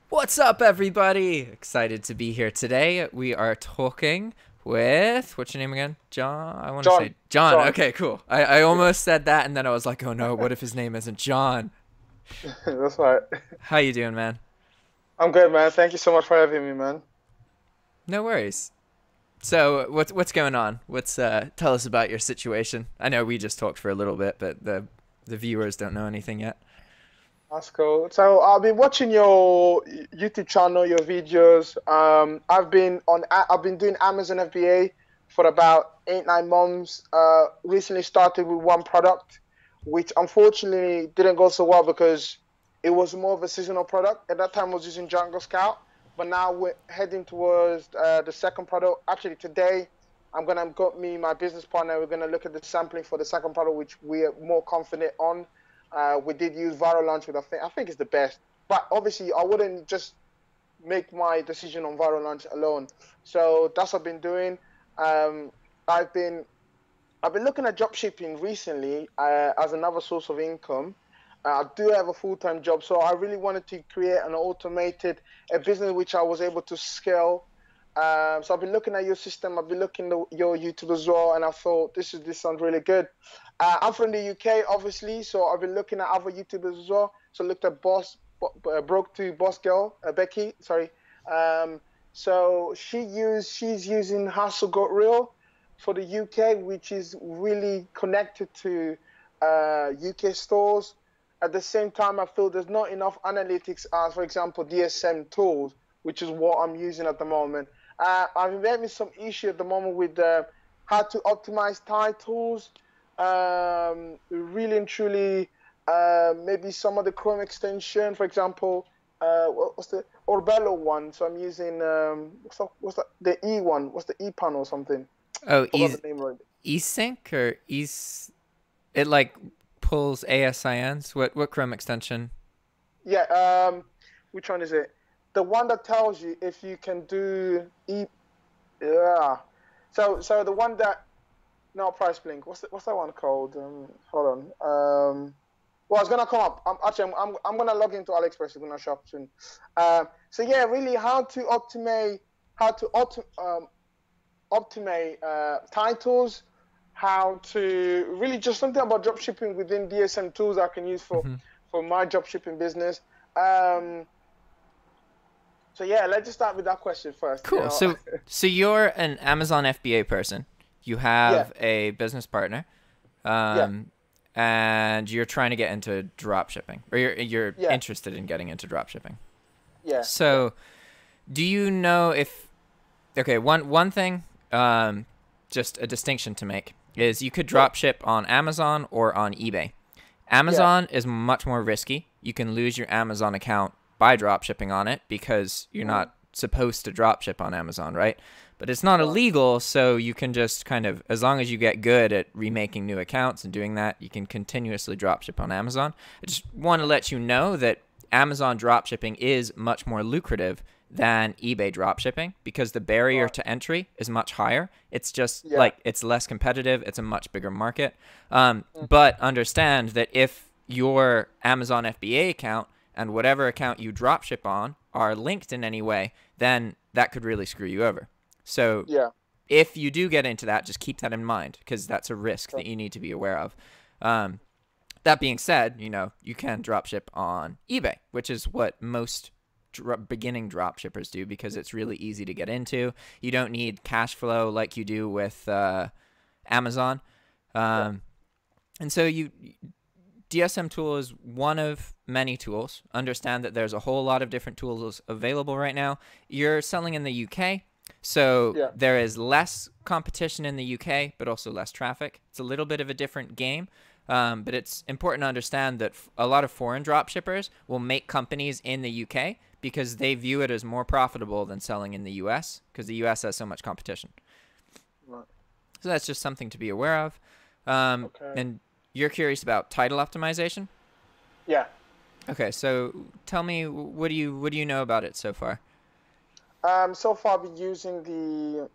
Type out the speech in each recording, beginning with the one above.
What's up, everybody? Excited to be here today. We are talking with, what's your name again? John? I want to John. say John. John. Okay, cool. I almost said that, and then I was like, oh no, what if his name isn't John? That's right. How you doing, man? I'm good, man. Thank you so much for having me, man. No worries. So, what's going on? Tell us about your situation. I know we just talked for a little bit, but the viewers don't know anything yet. That's cool. So I've been watching your YouTube channel, your videos. I've been doing Amazon FBA for about 8, 9 months. Recently started with one product, which unfortunately didn't go so well because it was more of a seasonal product. At that time, I was using Django Scout, but now we're heading towards the second product. Actually, today I'm gonna got me my business partner. We're gonna look at the sampling for the second product, which we are more confident on. We did use Viral Launch, which I think is the best. But obviously, I wouldn't just make my decision on Viral Launch alone. So that's what I've been doing. Um, I've been I've been looking at drop shipping recently as another source of income. I do have a full-time job, so I really wanted to create an automated a business which I was able to scale. So I've been looking at your system. I've been looking at your YouTube as well, and I thought this sounds really good. I'm from the UK, obviously, so I've been looking at other YouTubers as well. So I looked at Broke to Boss Girl, Becky, sorry. So she's using Hustle Got Real for the UK, which is really connected to UK stores. At the same time, I feel there's not enough analytics as, for example, DSM Tools, which is what I'm using at the moment. I'm having some issue at the moment with how to optimize titles. Really and truly, maybe some of the Chrome extension, for example, what's the Orbello one? So I'm using what's that? The E one. What's the E panel or something? Oh, Forgot the name right. eSync or es? It like pulls ASINs. What Chrome extension? Yeah. Which one is it? The one that tells you if you can do E. Yeah. So the one that no Price Blink. What's that one called? Hold on. Well, it's gonna come up. I'm gonna log into AliExpress. It's gonna shop soon. So yeah, really, how to optimize titles, how to really just something about dropshipping within DSM tools I can use for Mm-hmm. my dropshipping business. So yeah, let's just start with that question first. Cool. So you're an Amazon FBA person. You Yeah, have a business partner, yeah, and you're trying to get into drop shipping, or you're yeah, interested in getting into drop shipping. yeah, yeah. So, do you know if okay, one thing, just a distinction to make is you could Sure. drop ship on Amazon or on eBay. Yeah. Amazon is much more risky. You can lose your Amazon account by drop shipping on it because you're Mm, not supposed to drop ship on Amazon, right? But it's not right. illegal, so you can just kind of, as long as you get good at remaking new accounts and doing that, you can continuously drop ship on Amazon. I just want to let you know that Amazon drop shipping is much more lucrative than eBay drop shipping because the barrier Right. to entry is much higher. It's just Yeah. like it's less competitive. It's a much bigger market. Mm, But understand that if your Amazon FBA account and whatever account you drop ship on are linked in any way, then that could really screw you over. So yeah. if you do get into that, just keep that in mind because that's a risk Sure. that you need to be aware of. Um, that being said, you can drop ship on eBay, which is what most beginning drop shippers do because it's really easy to get into. You don't need cash flow like you do with Amazon. Yeah. Um, and so DSM Tool is one of many tools. Understand that there's a whole lot of different tools available right now. You're selling in the UK, so Yeah. there is less competition in the UK, but also less traffic. It's a little bit of a different game, but it's important to understand that a lot of foreign drop shippers will make companies in the UK because they view it as more profitable than selling in the US because the US has so much competition. Right. So that's just something to be aware of. Okay. And you're curious about title optimization? Yeah. Okay, so tell me, what do you know about it so far? So far I've been using the.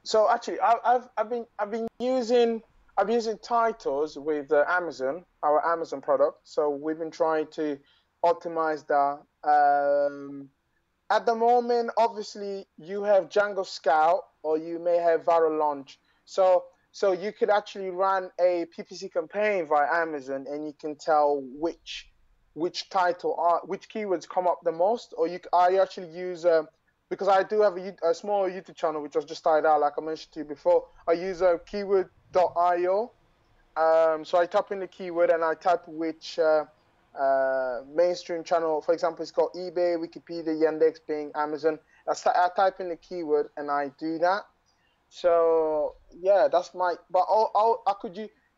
So actually, I've been using titles with Amazon, our Amazon product. So we've been trying to optimize that. At the moment, obviously, you have Django Scout or you may have Viral Launch. So you could actually run a PPC campaign via Amazon, and you can tell which which keywords come up the most. Or I actually use because I do have a small YouTube channel which was just started out, like I mentioned to you before. I use keyword.io. So I type in the keyword and I type which mainstream channel, for example, it's got eBay, Wikipedia, Yandex, Bing, Amazon. I type in the keyword and I do that. So yeah, that's my. But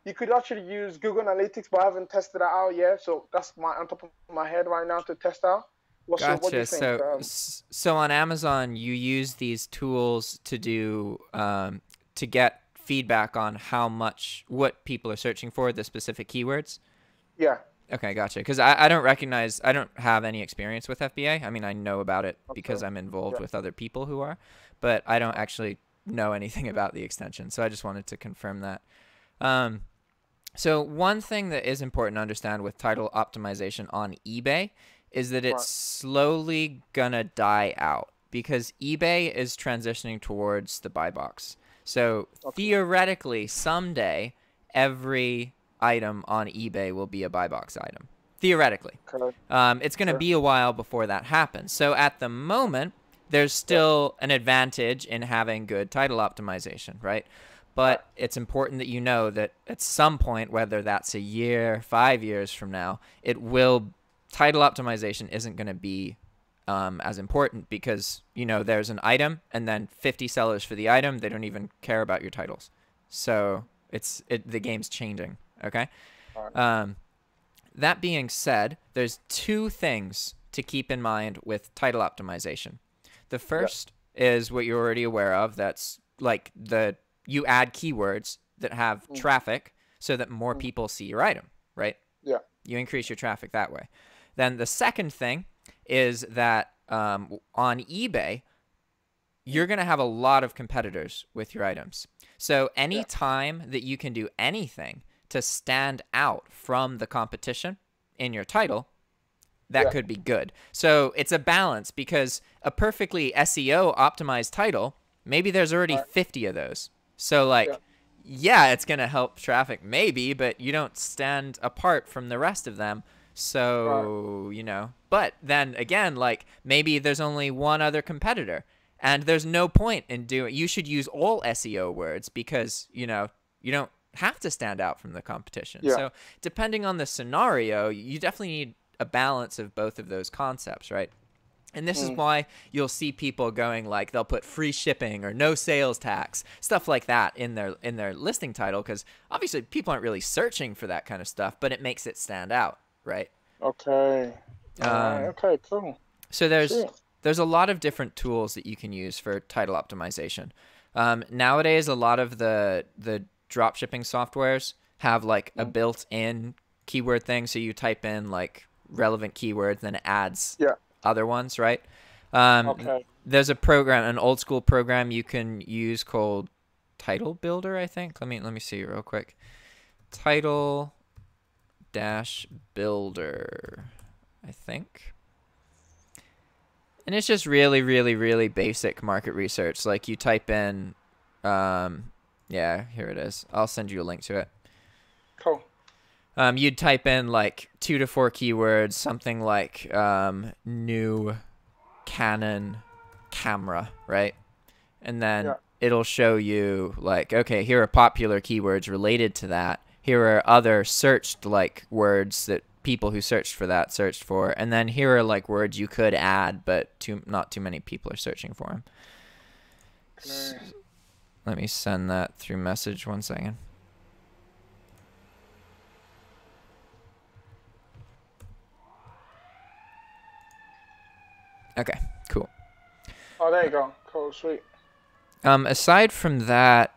you could actually use Google Analytics, but I haven't tested that out yet. So that's on top of my head right now to test out. What do you think? So on Amazon, you use these tools to do to get feedback on what people are searching for, the specific keywords. Yeah. Okay, gotcha. Because I don't have any experience with FBA. I mean, I know about it because I'm involved with other people who are, but I don't actually know anything about the extension. So I just wanted to confirm that. So one thing that is important to understand with title optimization on eBay is that it's slowly gonna die out because eBay is transitioning towards the buy box. So theoretically, someday, every item on eBay will be a buy box item. Theoretically. It's going to be a while before that happens. So at the moment, there's still an advantage in having good title optimization, right? But it's important that you know that at some point, whether that's a year, 5 years from now, title optimization isn't going to be as important because, there's an item and then 50 sellers for the item. They don't even care about your titles. So the game's changing. Okay. That being said, there's two things to keep in mind with title optimization. The first is what you're already aware of. That's like you add keywords that have traffic so that more people see your item, right? Yeah. You increase your traffic that way. Then the second thing is that on eBay, you're going to have a lot of competitors with your items. So any time that you can do anything to stand out from the competition in your title, that could be good. So it's a balance because a perfectly SEO optimized title, maybe there's already 50 of those. So it's going to help traffic maybe, but you don't stand apart from the rest of them. So, but then again, maybe there's only one other competitor and there's no point in you should use all SEO words because, you don't have to stand out from the competition. So depending on the scenario, you definitely need a balance of both of those concepts, right? And this is why you'll see people going they'll put free shipping or no sales tax, stuff like that in their listing title, because obviously people aren't really searching for that kind of stuff, but it makes it stand out, right? Okay. Okay, cool. So there's a lot of different tools that you can use for title optimization. Nowadays, a lot of the dropshipping softwares have a built-in keyword thing, so you type in relevant keywords, then it adds other ones, right? There's a program, an old school program you can use called Title Builder, I think. Let me see real quick. Title Builder, I think. And it's just really, really, really basic market research. You type in, here it is. I'll send you a link to it. Cool. You'd type in 2 to 4 keywords, something like new Canon camera, right? And then it'll show you okay, here are popular keywords related to that. Here are other searched words that people who searched for that searched for, and then here are words you could add, but not too many people are searching for them. So, let me send that through message 1 second. Okay, cool. Oh, there you go. Cool, sweet. Aside from that,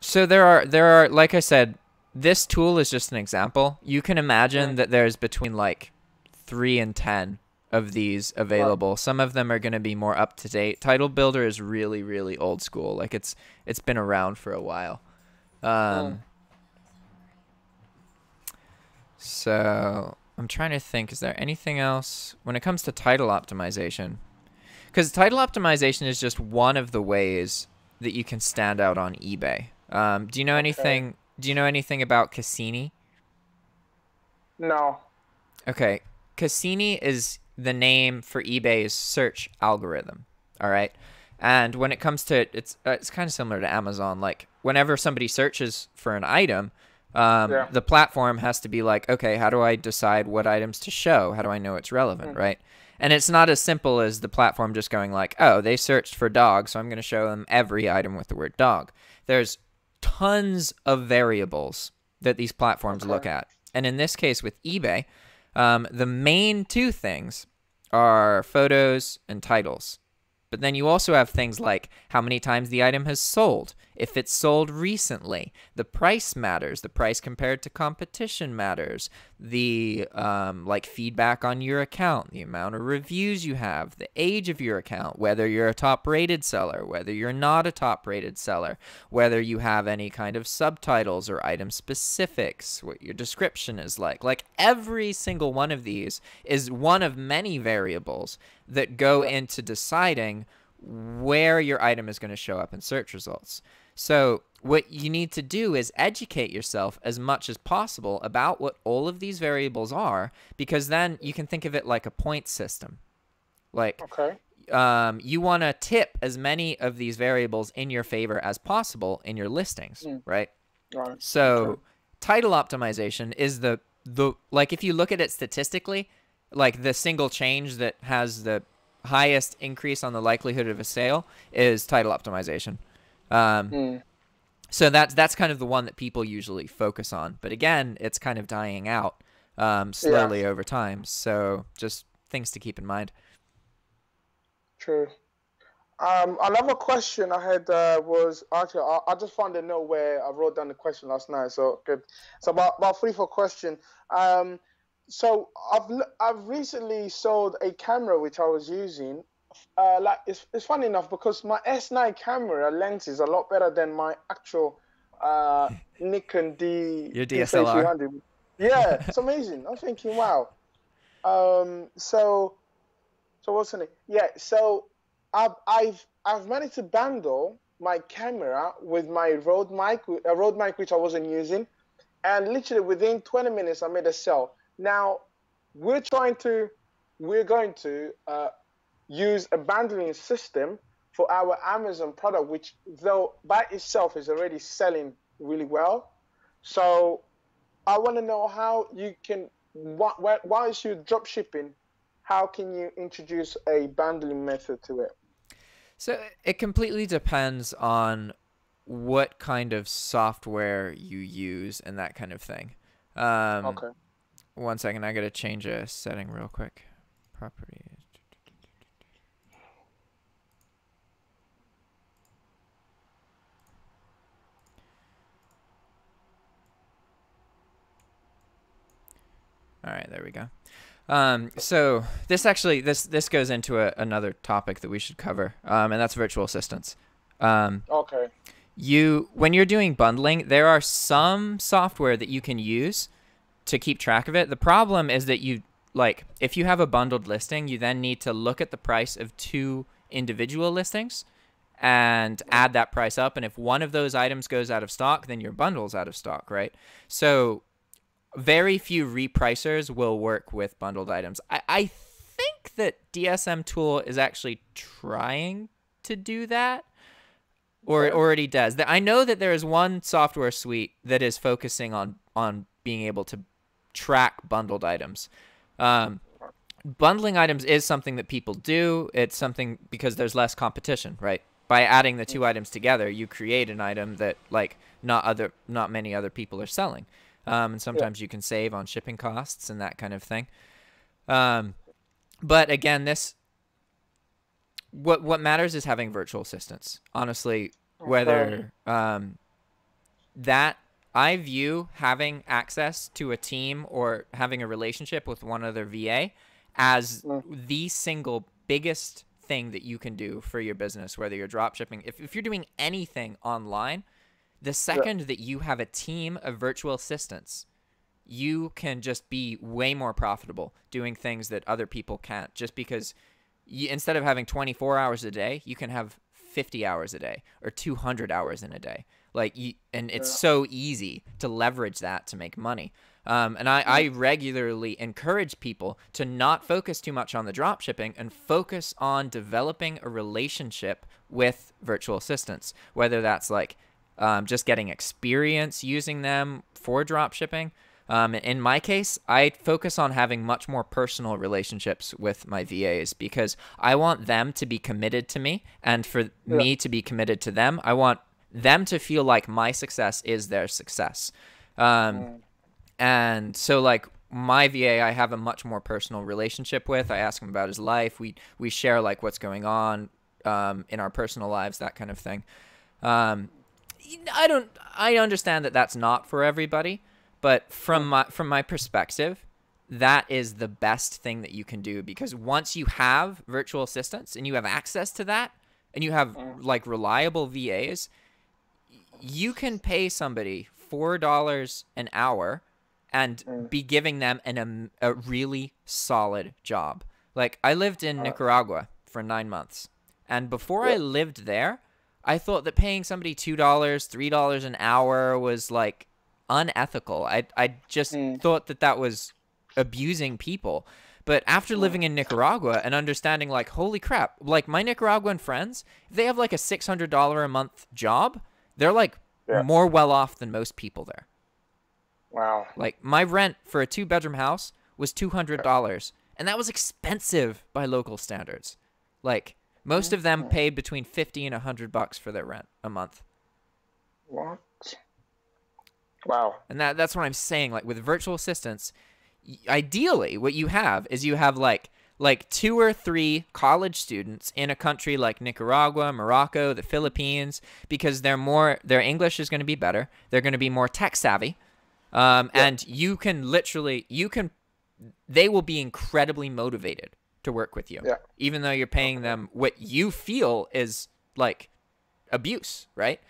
so there are like I said, this tool is just an example. You can imagine that there's between 3 and 10 of these available. Some of them are going to be more up to date. Title Builder is really, really old school. It's been around for a while. So I'm trying to think, is there anything else when it comes to title optimization? Because title optimization is just one of the ways that you can stand out on eBay. Do you know anything? Do you know anything about Cassini? No. Okay, Cassini is the name for eBay's search algorithm. All right, and when it comes to it's kind of similar to Amazon. Like whenever somebody searches for an item, the platform has to be like, okay, how do I decide what items to show? How do I know it's relevant, right? And it's not as simple as the platform just going like, oh, they searched for dog, so I'm going to show them every item with the word dog. There's tons of variables that these platforms look at. And in this case with eBay, the main two things are photos and titles. But then you also have things like how many times the item has sold, if it's sold recently, the price matters, the price compared to competition matters, the like feedback on your account, the amount of reviews you have, the age of your account, whether you're a top-rated seller, whether you're not a top-rated seller, whether you have any kind of subtitles or item specifics, what your description is like. Like every single one of these is one of many variables that go into deciding where your item is going to show up in search results. So what you need to do is educate yourself as much as possible about what all of these variables are, because then you can think of it like a point system. Like you want to tip as many of these variables in your favor as possible in your listings, right? So title optimization is the like if you look at it statistically, like the single change that has the highest increase on the likelihood of a sale is title optimization. So that's kind of the one that people usually focus on. But again, it's kind of dying out slowly over time. So just things to keep in mind. True. Another question I had was actually I just found a note where I wrote down the question last night. So good. So about 3-4 questions. So I've recently sold a camera which I was using. Like it's funny enough because my S9 camera lens is a lot better than my actual Nikon Your DSLR. D300. Yeah, it's amazing. I'm thinking, wow. So what's the name? Yeah, so I've managed to bundle my camera with my Rode mic, a Rode mic which I wasn't using, and literally within 20 minutes I made a sale. Now we're going to use a bundling system for our Amazon product, which though by itself is already selling really well. So I want to know how you can, while you're drop shipping, how can you introduce a bundling method to it? So it completely depends on what kind of software you use and that kind of thing. Okay. 1 second, I gotta change a setting real quick. Properties. All right, there we go. So this goes into another topic that we should cover, and that's virtual assistants. Okay. When you're doing bundling, there are some software that you can use to keep track of it. The problem is that if you have a bundled listing, you then need to look at the price of 2 individual listings and add that price up. And if one of those items goes out of stock, then your bundle's out of stock, right? So very few repricers will work with bundled items. I think that DSM Tool is actually trying to do that, or it already does. I know that there is one software suite that is focusing on being able to track bundled items. Bundling items is something that people do. It's something because there's less competition, right? By adding the 2 items together, you create an item that not many other people are selling. And sometimes you can save on shipping costs and that kind of thing. But again, what matters is having virtual assistants. Honestly, whether that I view having access to a team or having a relationship with one other VA as the single biggest thing that you can do for your business, whether you're drop shipping. If you're doing anything online, the second that you have a team of virtual assistants you can just be way more profitable doing things that other people can't, just because instead of having 24 hours a day, you can have 50 hours a day or 200 hours in a day. Like, and it's so easy to leverage that to make money. And I regularly encourage people to not focus too much on the drop shipping and focus on developing a relationship with virtual assistants, whether that's like just getting experience using them for drop shipping. In my case, I focus on having much more personal relationships with my VAs because I want them to be committed to me, and for me to be committed to them. I want them to feel like my success is their success. And so, like, my VA, I have a much more personal relationship with. I ask him about his life. We share, like, what's going on in our personal lives, that kind of thing. I understand that that's not for everybody, but from my perspective, that is the best thing that you can do, because once you have virtual assistants and you have access to that and you have, like, reliable VAs, you can pay somebody $4 an hour and be giving them a really solid job. Like, I lived in Nicaragua for 9 months, and before I lived there, I thought that paying somebody $2, $3 an hour was, like, unethical. I just thought that was abusing people. But after living in Nicaragua and understanding, like, holy crap, like, my Nicaraguan friends, if they have, like, a $600 a month job, they're, like, more well off than most people there. Wow. Like, my rent for a 2-bedroom house was $200, and that was expensive by local standards. Like, most of them paid between $50 and $100 for their rent a month. What? Wow. And that's what I'm saying. Like, with virtual assistants, ideally what you have is you have like 2 or 3 college students in a country like Nicaragua, Morocco, the Philippines, because their English is going to be better. They're going to be more tech savvy. And you can they will be incredibly motivated to work with you, even though you're paying them what you feel is like abuse, right?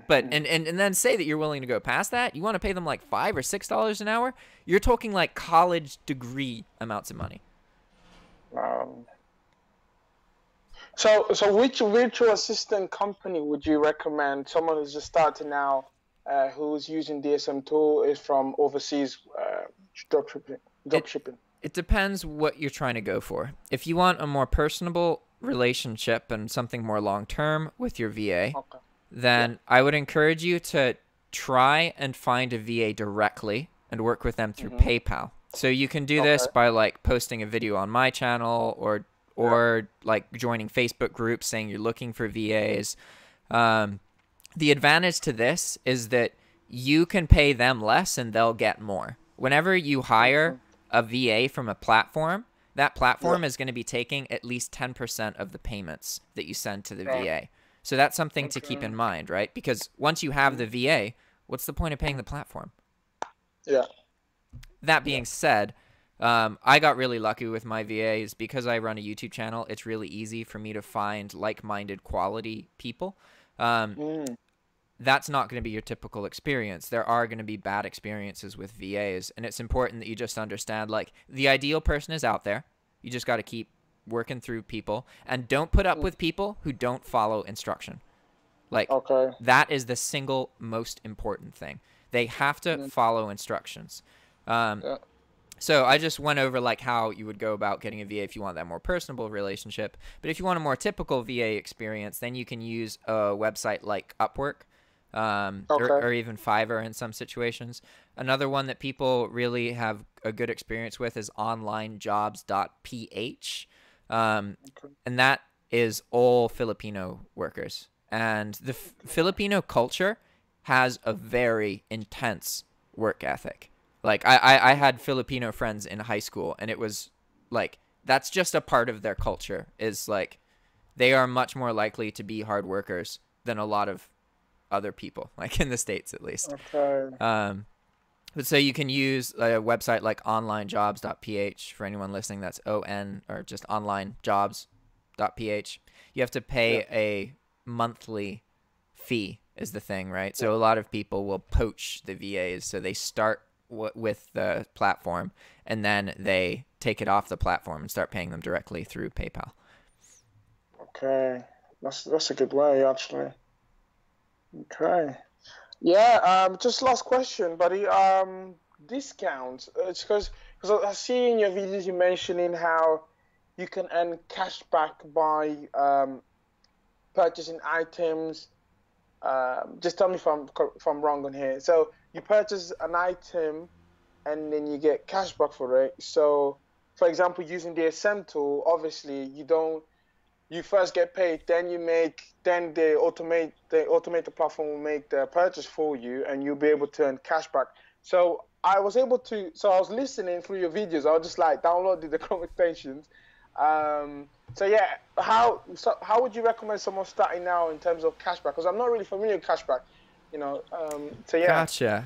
But and then say that you're willing to go past that. You want to pay them like $5 or $6 an hour. You're talking like college degree amounts of money. So which virtual assistant company would you recommend? Someone who's just starting now, who's using DSM Tool, is from overseas dropshipping. It depends what you're trying to go for. If you want a more personable relationship and something more long-term with your VA, then I would encourage you to try and find a VA directly and work with them through PayPal. So you can do this by, like, posting a video on my channel or like joining Facebook groups saying you're looking for VAs. The advantage to this is that you can pay them less and they'll get more. Whenever you hire a VA from a platform, that platform is going to be taking at least 10% of the payments that you send to the VA. So that's something to keep in mind, right? Because once you have the VA, what's the point of paying the platform? That being said, I got really lucky with my VAs because I run a YouTube channel. It's really easy for me to find like-minded quality people. That's not going to be your typical experience. There are going to be bad experiences with VAs, and it's important that you just understand, like, the ideal person is out there. You just got to keep working through people, and don't put up with people who don't follow instruction. Like, that is the single most important thing. They have to follow instructions. So I just went over, like, how you would go about getting a VA if you want that more personable relationship. But if you want a more typical VA experience, then you can use a website like Upwork, or even Fiverr in some situations. Another one that people really have a good experience with is onlinejobs.ph. And that is all Filipino workers. And the Filipino culture has a very intense work ethic. Like, I had Filipino friends in high school, and it was like, that's just a part of their culture, is like, they are much more likely to be hard workers than a lot of other people, like in the States at least. But so you can use a website like onlinejobs.ph for anyone listening. That's ON, or just onlinejobs.ph. You have to pay a monthly fee is the thing, right? So a lot of people will poach the VAs. So they start with the platform, and then they take it off the platform and start paying them directly through PayPal. Okay, that's a good way actually. Okay. Yeah, just last question, buddy. Discounts. It's because I see in your videos you mentioning how you can earn cash back by purchasing items. Just tell me if I'm wrong on here. So you purchase an item and then you get cash back for it. So, for example, using the DSM tool, obviously you first get paid, then they automate the platform will make the purchase for you, and you'll be able to earn cash back. So I was listening through your videos. I was just like downloaded the Chrome extensions. So yeah, how would you recommend someone starting now in terms of cashback? Because I'm not really familiar with cashback, So yeah. Gotcha.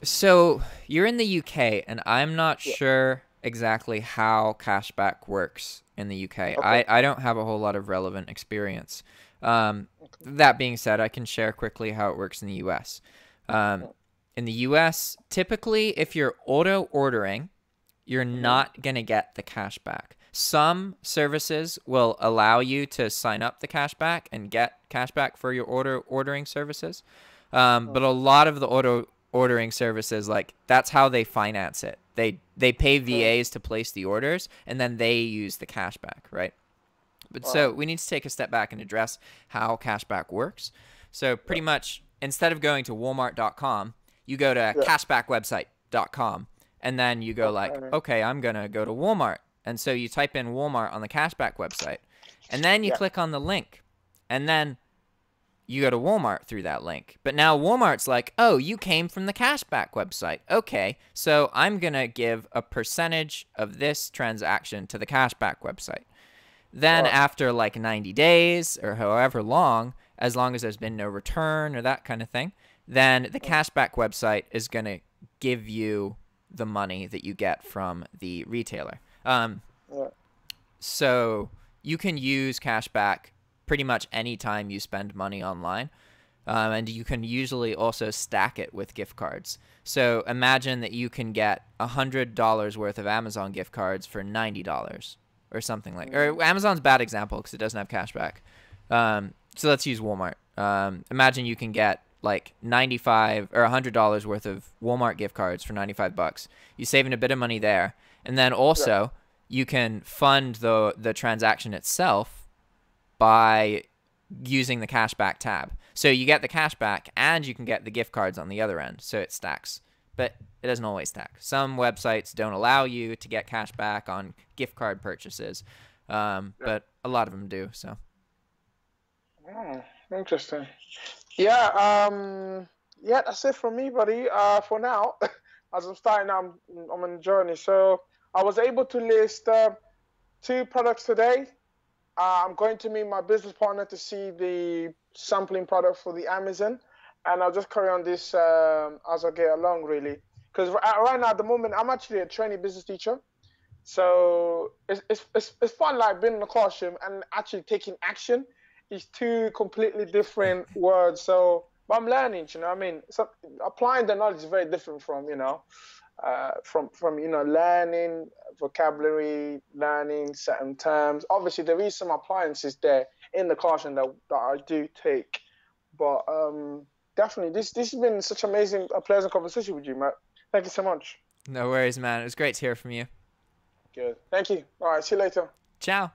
So you're in the UK, and I'm not sure exactly how cashback works in the UK. Okay. I don't have a whole lot of relevant experience. That being said, I can share quickly how it works in the US. In the US, typically, if you're auto ordering, you're not going to get the cashback. Some services will allow you to sign up the cashback and get cashback for your ordering services. But a lot of the auto ordering services, like, that's how they finance it. They pay VAs to place the orders, and then they use the cashback, right? But so we need to take a step back and address how cashback works. So pretty much, instead of going to Walmart.com, you go to cashbackwebsite.com, and then you go like, okay, I'm going to go to Walmart. And so you type in Walmart on the cashback website, and then you click on the link, and then you go to Walmart through that link. But now Walmart's like, oh, you came from the cashback website. Okay, so I'm going to give a percentage of this transaction to the cashback website. Then after like 90 days or however long, as long as there's been no return or that kind of thing, then the cashback website is going to give you the money that you get from the retailer. So you can use cashback pretty much any time you spend money online. And you can usually also stack it with gift cards. So imagine that you can get $100 worth of Amazon gift cards for $90 or something like, or Amazon's a bad example because it doesn't have cashback. So let's use Walmart. Imagine you can get like $95 or $100 worth of Walmart gift cards for $95. You're saving a bit of money there. And then also you can fund the transaction itself by using the cashback tab. So you get the cashback and you can get the gift cards on the other end. So it stacks, but it doesn't always stack. Some websites don't allow you to get cashback on gift card purchases, but a lot of them do. So. Interesting. Yeah. Yeah, that's it from me, buddy. For now, as I'm starting, I'm on a journey. So I was able to list 2 products today. I'm going to meet my business partner to see the sampling product for the Amazon, and I'll just carry on this as I get along, really. Because right now, at the moment, I'm actually a trainee business teacher, so it's fun, like being in the classroom and actually taking action. Is 2 completely different words. So, but I'm learning. You know what I mean? So applying the knowledge is very different from learning vocabulary, learning certain terms. Obviously, there is some appliances there in the classroom that I do take. But definitely, this has been such a pleasant conversation with you, Matt. Thank you so much. No worries, man. It was great to hear from you. Good. Thank you. All right. See you later. Ciao.